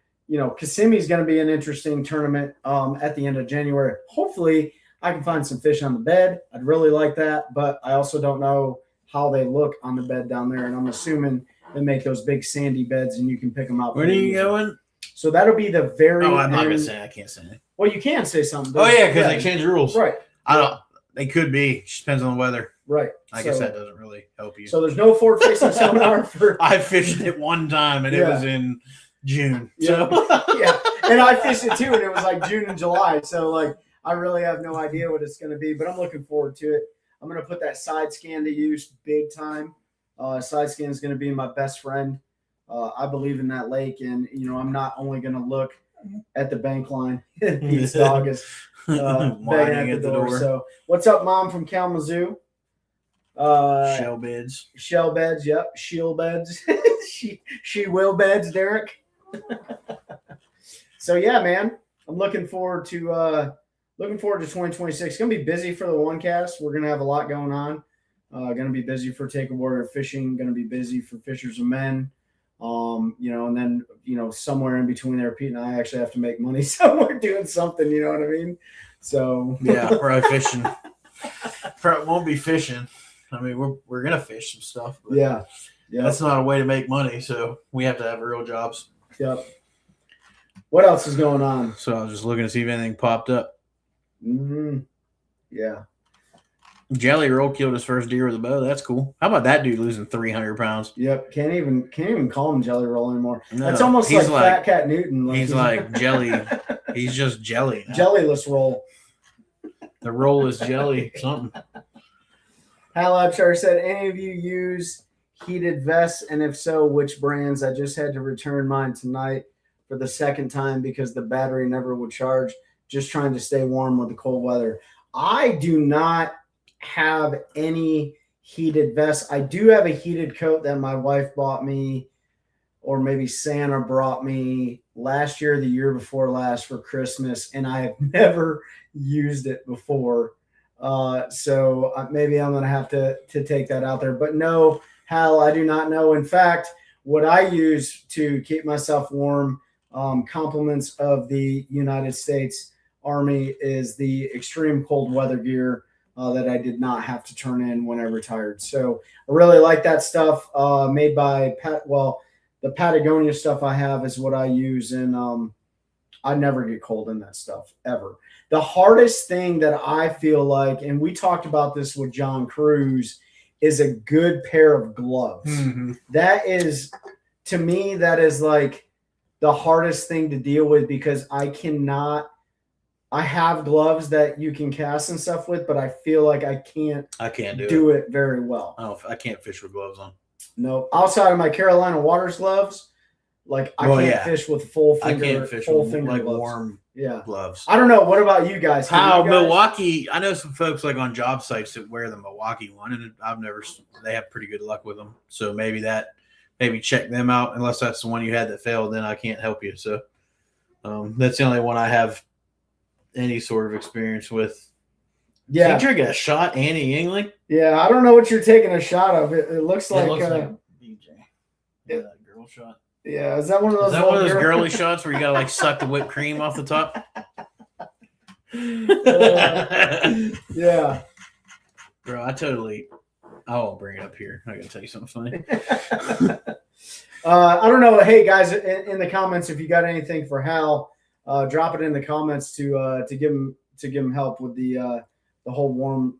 Kissimmee is going to be an interesting tournament at the end of January. Hopefully, I can find some fish on the bed. I'd really like that, but I also don't know how they look on the bed down there, and I'm assuming they make those big sandy beds, and you can pick them out. Where are you going? So that'll be the very I'm not going to say. I can't say it. Well, you can say something. Oh, yeah, because they changed rules. Right. I don't. They could be. It just depends on the weather. Right. I guess that doesn't really help you. So there's no forward-facing sonar for. I fished it one time, and it was in June. Yeah. So. Yeah. And I fished it too, and it was like June and July. So I really have no idea what it's going to be, but I'm looking forward to it. I'm going to put that side scan to use big time. Side scan is going to be my best friend. I believe in that lake, and I'm not only going to look at the bank line. Pete's dog is begging at the door. So, what's up, Mom from Kalamazoo? Shell beds. Shell beds. Yep. Shield beds. she will beds, Derek. So yeah, man, I'm looking forward to 2026. It's gonna be busy for the one cast. We're gonna have a lot going on. Gonna be busy for Take a Warrior Fishing. Gonna be busy for Fishers of Men. And then somewhere in between there, Pete and I actually have to make money somewhere doing something. You know what I mean? So yeah, probably fishing. Probably won't be fishing. I mean, we're gonna fish some stuff. But yeah, that's not a way to make money. So we have to have real jobs. Yep. What else is going on? So I was just looking to see if anything popped up. Mm-hmm. Yeah. Jelly Roll killed his first deer with a bow. That's cool. How about that dude losing 300 pounds? Yep. Can't even call him Jelly Roll anymore. No, that's almost like Fat Cat Newton. He's like jelly. He's just jelly now. Jellyless roll. The roll is jelly. Something. Hal Abshire said, any of you use heated vests? And if so, which brands? I just had to return mine tonight. for the second time because the battery never would charge, just trying to stay warm with the cold weather. I do not have any heated vests. I do have a heated coat that my wife bought me, or maybe Santa brought me last year, the year before last for Christmas, and I have never used it before. So maybe I'm going to have to take that out there. But no, Hal, I do not know. In fact, what I use to keep myself warm, compliments of the United States Army, is the extreme cold weather gear that I did not have to turn in when I retired. So I really like that stuff made by the Patagonia stuff I have is what I use, and I never get cold in that stuff ever. The hardest thing that I feel like, and we talked about this with John Cruz, is a good pair of gloves. Mm-hmm. That is, to me, that is like the hardest thing to deal with, because I have gloves that you can cast and stuff with, but I feel like I can't do it very well. I can't fish with gloves on. No, outside of my Carolina Waters gloves, like I can't fish with full finger. I can't fish full with finger like gloves. warm gloves. I don't know. What about you guys? Milwaukee? I know some folks like on job sites that wear the Milwaukee one, and they have pretty good luck with them. So maybe check them out. Unless that's the one you had that failed, then I can't help you. So that's the only one I have any sort of experience with. Yeah, you drinking a shot, Annie Yingling? Yeah, I don't know what you're taking a shot of. It looks like BJ. Yeah, that girl shot. Yeah, is that one of those? Is that one of those girly shots where you gotta like suck the whipped cream off the top? Yeah, bro, I won't bring it up here. I gotta tell you something funny. I don't know. Hey guys, in the comments, if you got anything for Hal, drop it in the comments to give him help with the whole warm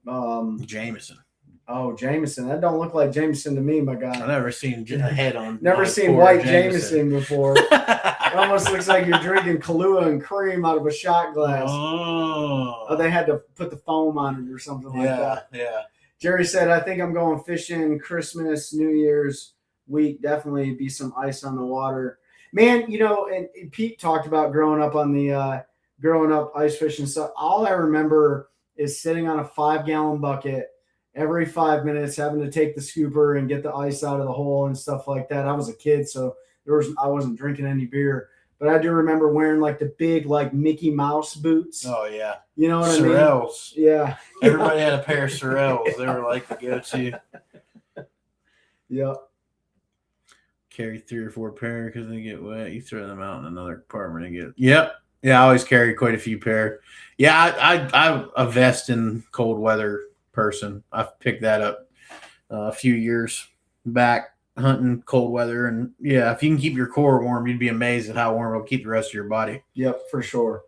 Jameson. Oh, Jameson. That don't look like Jameson to me, my guy. I've never seen a head on. Never seen white Jameson before. It almost looks like you're drinking Kahlua and cream out of a shot glass. Oh, they had to put the foam on it or something like that. Yeah. Jerry said, I think I'm going fishing Christmas, New Year's week. Definitely be some ice on the water. Man, and Pete talked about growing up ice fishing stuff. All I remember is sitting on a 5-gallon bucket every 5 minutes, having to take the scooper and get the ice out of the hole and stuff like that. I was a kid, so I wasn't drinking any beer. But I do remember wearing like the big like Mickey Mouse boots. Oh yeah. You know what Sorels. I mean? Yeah. Everybody had a pair of Sorels. They were like the go-to. Yep. Carry 3 or 4 pair because they get wet. You throw them out in another compartment and get. Yep. Yeah, I always carry quite a few pair. Yeah, I'm a vest in cold weather person. I've picked that up a few years back hunting cold weather. And yeah, if you can keep your core warm, you'd be amazed at how warm it'll keep the rest of your body. Yep, for sure.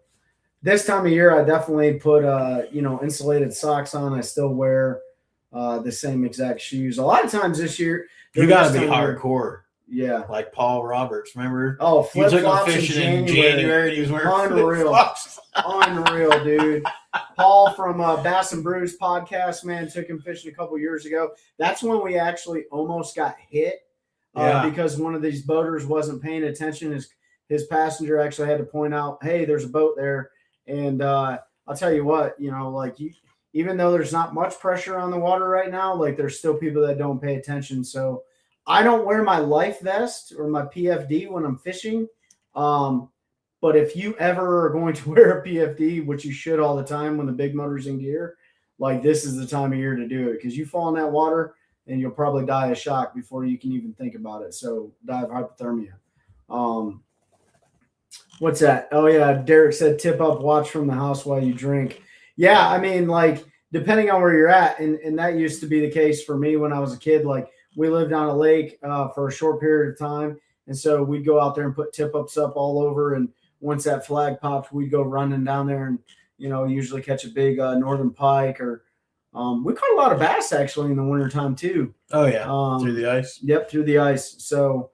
This time of year, I definitely put, insulated socks on. I still wear the same exact shoes. A lot of times this year. You got to be hardcore. Yeah. Like Paul Roberts, remember? Oh, flip-flops fishing in January. He was wearing flip-flops. Unreal, dude. Paul from Bass and Brews podcast, man, took him fishing a couple years ago. That's when we actually almost got hit because one of these boaters wasn't paying attention. His passenger actually had to point out, hey, there's a boat there. And I'll tell you what, even though there's not much pressure on the water right now, like there's still people that don't pay attention. So I don't wear my life vest or my PFD when I'm fishing. But if you ever are going to wear a PFD, which you should all the time when the big motor's in gear, like this is the time of year to do it, because you fall in that water and you'll probably die of shock before you can even think about it. So die of hypothermia. What's that? Oh yeah. Derek said, tip up, watch from the house while you drink. Yeah. I mean, like depending on where you're at. And that used to be the case for me when I was a kid. Like we lived on a lake for a short period of time. And so we'd go out there and put tip ups up all over. And once that flag popped, we'd go running down there and, usually catch a big northern pike, or we caught a lot of bass actually in the wintertime too. Oh yeah. Through the ice. Yep. Through the ice. So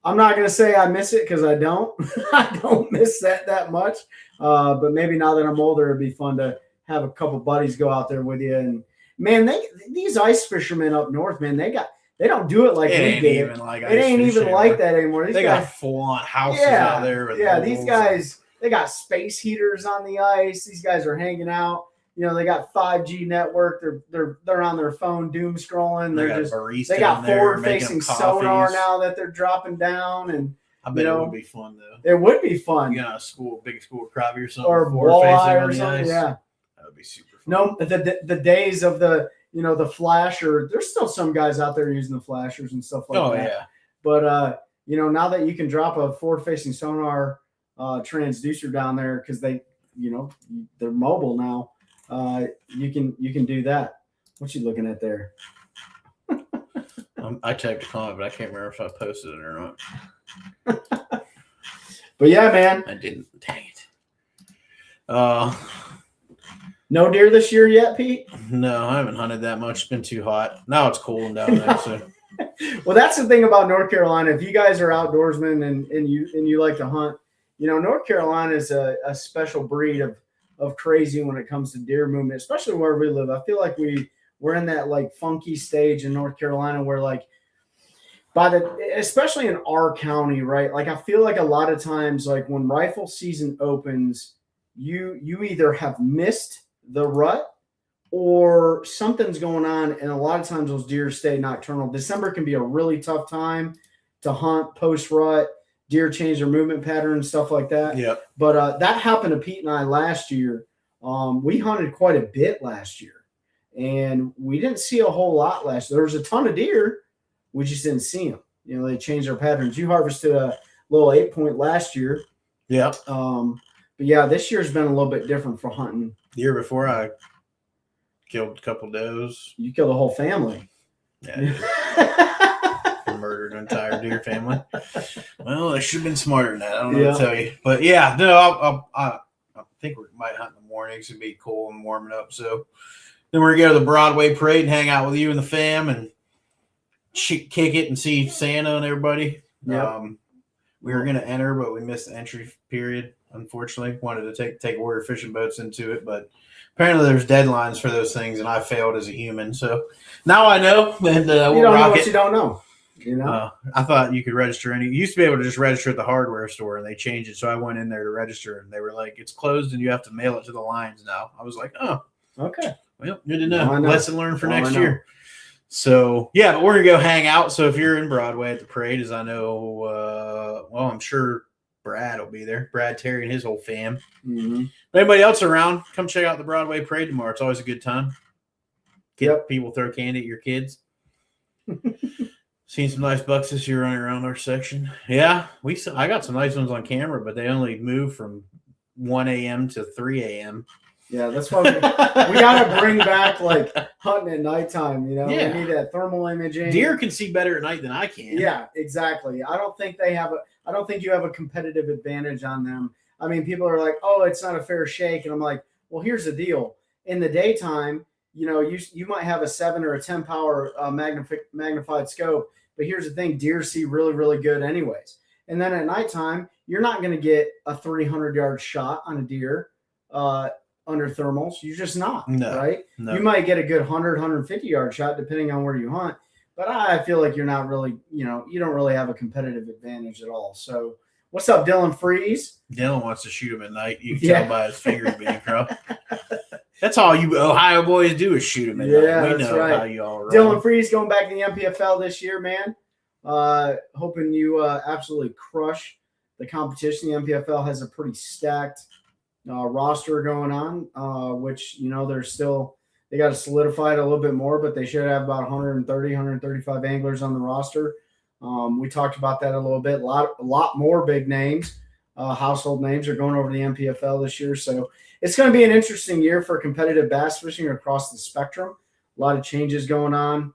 I'm not going to say I miss it, because I don't. I don't miss that much. But maybe now that I'm older, it'd be fun to have a couple buddies go out there with you. And man, these ice fishermen up north, man, they They don't do it like It we ain't did. even like It ain't even like that anymore. They got full-on houses out there. With these guys, they got space heaters on the ice. These guys are hanging out. They got 5G network. They're on their phone doom scrolling. They got forward-facing sonar now that they're dropping down, and I bet it would be fun though. It would be fun. You got a big school crappie or something, or walleye or something. Ice. Yeah, that would be super fun. No, the days of the the flasher. There's still some guys out there using the flashers and stuff like that. Oh yeah, but now that you can drop a forward-facing sonar transducer down there because they're mobile now. You can do that. What you looking at there? I typed a comment, but I can't remember if I posted it or not. But yeah, man, I didn't. Dang it. No deer this year yet, Pete? No, I haven't hunted that much. It's been too hot. Now it's cooling down there. So. Well, that's the thing about North Carolina. If you guys are outdoorsmen and you like to hunt, North Carolina is a special breed of crazy when it comes to deer movement, especially where we live. I feel like we're in that like funky stage in North Carolina where like especially in our county, right? Like I feel like a lot of times, like when rifle season opens, you either have missed the rut or something's going on, and a lot of times those deer stay nocturnal. December can be a really tough time to hunt post rut. Deer change their movement pattern and stuff like that. Yeah. But that happened to Pete and I last year. We hunted quite a bit last year, and we didn't see a whole lot last year. There was a ton of deer. We just didn't see them. They changed their patterns. You harvested a little 8-point last year. Yeah. But yeah, this year's been a little bit different for hunting. The year before, I killed a couple does. You killed a whole family. Yeah. Murdered an entire deer family. Well, I should have been smarter than that. I don't know what to tell you. But yeah, no, I think we might hunt in the mornings. It'd be cool and warming up. So then we're going to go to the Broadway parade and hang out with you and the fam and kick it and see Santa and everybody. Yep. We were going to enter, but we missed the entry period, unfortunately. Wanted to take warrior fishing boats into it, but apparently there's deadlines for those things, and I failed as a human. So now I know, and we'll you don't know what it. You don't know. I thought you could register you used to be able to just register at the hardware store, and they changed it. So I went in there to register, and they were like, it's closed and you have to mail it to the lines now. I was like, oh, okay. Well, good to know. Lesson learned for next year. So yeah, but we're going to go hang out. So if you're in Broadway at the parade, as I know, I'm sure Brad will be there. Brad, Terry, and his whole fam. Mm-hmm. Anybody else around, come check out the Broadway parade tomorrow. It's always a good time. People throw candy at your kids. Seen some nice bucks this year running around our section. Yeah, I got some nice ones on camera, but they only move from 1 a.m. to 3 a.m. Yeah, that's why we got to bring back like hunting at nighttime. Yeah. We need that thermal imaging. Deer can see better at night than I can. Yeah, exactly. I don't think you have a competitive advantage on them. I mean, people are like, "Oh, it's not a fair shake," and I'm like, "Well, here's the deal. In the daytime, you might have a 7 or a 10 power magnified scope, but here's the thing: deer see really, really good, anyways. And then at nighttime, you're not going to get a 300-yard shot on a deer under thermals. You're just not, right? No. You might get a good 100, 150-yard shot depending on where you hunt, but I feel like you're not really, you don't really have a competitive advantage at all. So, what's up, Dylan Freeze? Dylan wants to shoot him at night. You can tell by his fingers being crossed. That's all you Ohio boys do is shoot him at night. We know how you all roll. Dylan Freeze going back to the MPFL this year, man. Hoping you absolutely crush the competition. The MPFL has a pretty stacked roster going on, which, they got to solidify it a little bit more, but they should have about 130, 135 anglers on the roster. We talked about that a little bit. A lot more big names, household names are going over to the MPFL this year. So it's going to be an interesting year for competitive bass fishing across the spectrum. A lot of changes going on.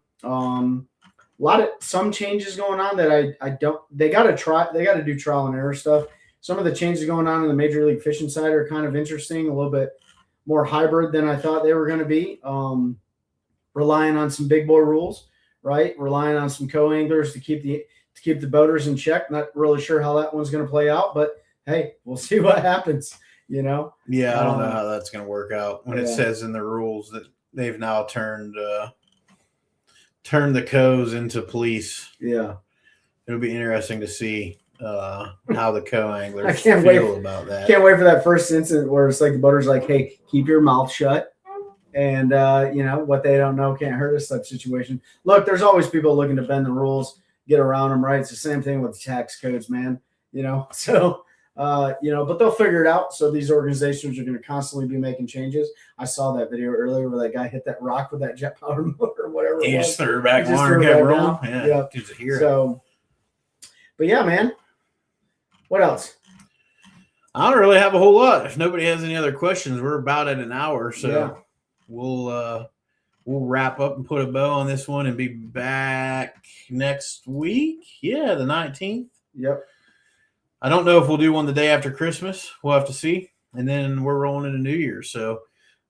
Some changes going on that they got to do trial and error stuff. Some of the changes going on in the Major League Fishing side are kind of interesting, a little bit more hybrid than I thought they were going to be. Relying on some big boy rules, right? Relying on some co-anglers to keep the boaters in check. Not really sure how that one's going to play out, but hey, we'll see what happens. Yeah, I don't know how that's going to work out when it says in the rules that they've now turned turn the co's into police. Yeah. It'll be interesting to see how the co-anglers I can't feel about that. Can't wait for that first incident where it's like the boater's like, hey, keep your mouth shut. And, what they don't know can't hurt us type situation. Look, there's always people looking to bend the rules, get around them, right? It's the same thing with tax codes, man. So, but they'll figure it out. So these organizations are going to constantly be making changes. I saw that video earlier where that guy hit that rock with that jet powered motor or whatever. He just threw it back on and kept rolling. Yeah. Dude's a hero. So, but yeah, man. What else? I don't really have a whole lot. If nobody has any other questions, we're about at an hour. So yeah. We'll wrap up and put a bow on this one and be back next week. Yeah, the 19th. Yep. I don't know if we'll do one the day after Christmas. We'll have to see. And then we're rolling into New Year's. So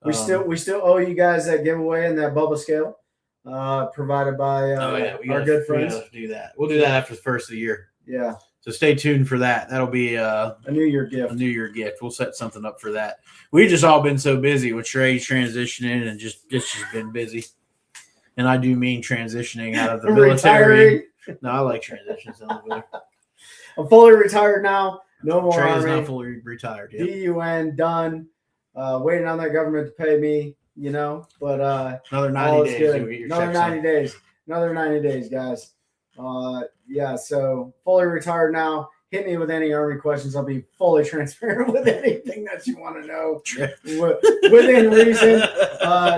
we still owe you guys that giveaway and that bubble scale provided by our good friends. We gotta do that. We'll do that after the first of the year. Yeah. So stay tuned for that. That'll be a New Year gift. A New Year gift. We'll set something up for that. We've just all been so busy with Trey transitioning and just been busy. And I do mean transitioning out of the military. No, I like transitions. I'm fully retired now. No more Trey's Army. not fully retired yet. DUN done. Waiting on that government to pay me, But another 90 days. Another 90 days. Another 90 days, guys. So fully retired now. Hit me with any Army questions. I'll be fully transparent with anything that you want to know within reason.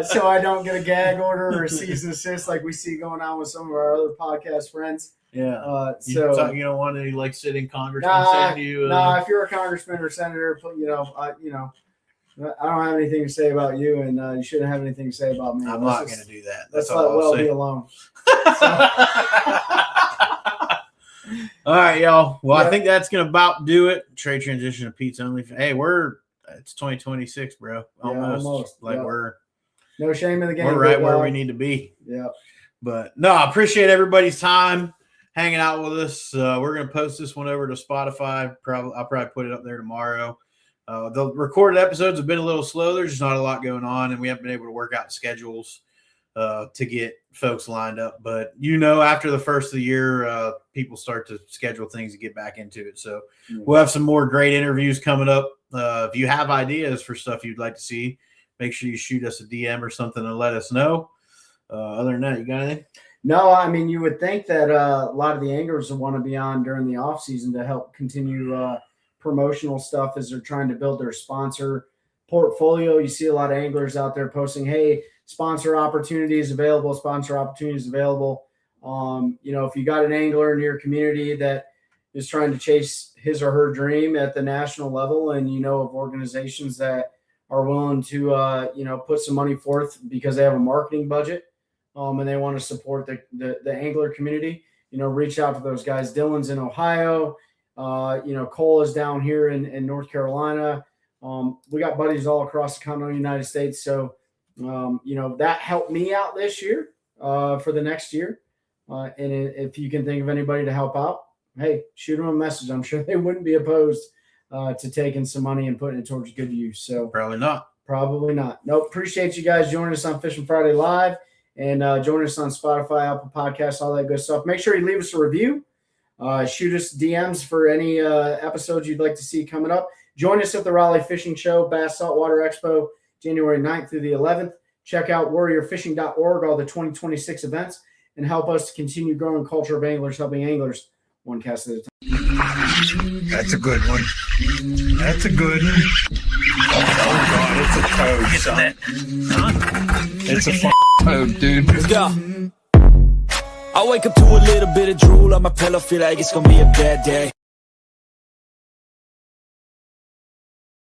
So I don't get a gag order or a cease and desist like we see going on with some of our other podcast friends. Yeah. You don't want any sitting congressman send you. If you're a congressman or senator, I don't have anything to say about you, and you shouldn't have anything to say about me. I'm not going to do that. Let's let well be alone. All right, y'all. Well, I think that's going to about do it. Trade transition to Pete's only. Hey, it's 2026, bro. Almost. We're no shame in the game. We're right where we need to be. Yeah. But no, I appreciate everybody's time hanging out with us. We're going to post this one over to Spotify. I'll probably put it up there tomorrow. The recorded episodes have been a little slow. There's just not a lot going on, and we haven't been able to work out schedules to get folks lined up. But after the first of the year, people start to schedule things to get back into it. So we'll have some more great interviews coming up. If you have ideas for stuff you'd like to see, make sure you shoot us a DM or something and let us know. Other than that, you got anything? No, I mean, you would think that a lot of the anglers would want to be on during the off season to help continue promotional stuff as they're trying to build their sponsor portfolio. You see a lot of anglers out there posting, hey, sponsor opportunities available. If you got an angler in your community that is trying to chase his or her dream at the national level, and of organizations that are willing to put some money forth because they have a marketing budget and they want to support the angler community, reach out to those guys. Dylan's in Ohio. Cole is down here in North Carolina. We got buddies all across the continental United States. So, that helped me out this year for the next year. And if you can think of anybody to help out, hey, shoot them a message. I'm sure they wouldn't be opposed to taking some money and putting it towards good use. So probably not. Nope. Appreciate you guys joining us on Fishing Friday Live and join us on Spotify, Apple Podcasts, all that good stuff. Make sure you leave us a review. Shoot us DMs for any episodes you'd like to see coming up. Join us at the Raleigh Fishing Show, Bass Saltwater Expo, January 9th through the 11th. Check out warriorfishing.org, all the 2026 events, and help us to continue growing culture of anglers, helping anglers one cast at a time. That's a good one. That's a good one. Oh, God, it's a toad, son. It's a toad, dude. Let's go. I wake up to a little bit of drool on my pillow, feel like it's gonna be a bad day.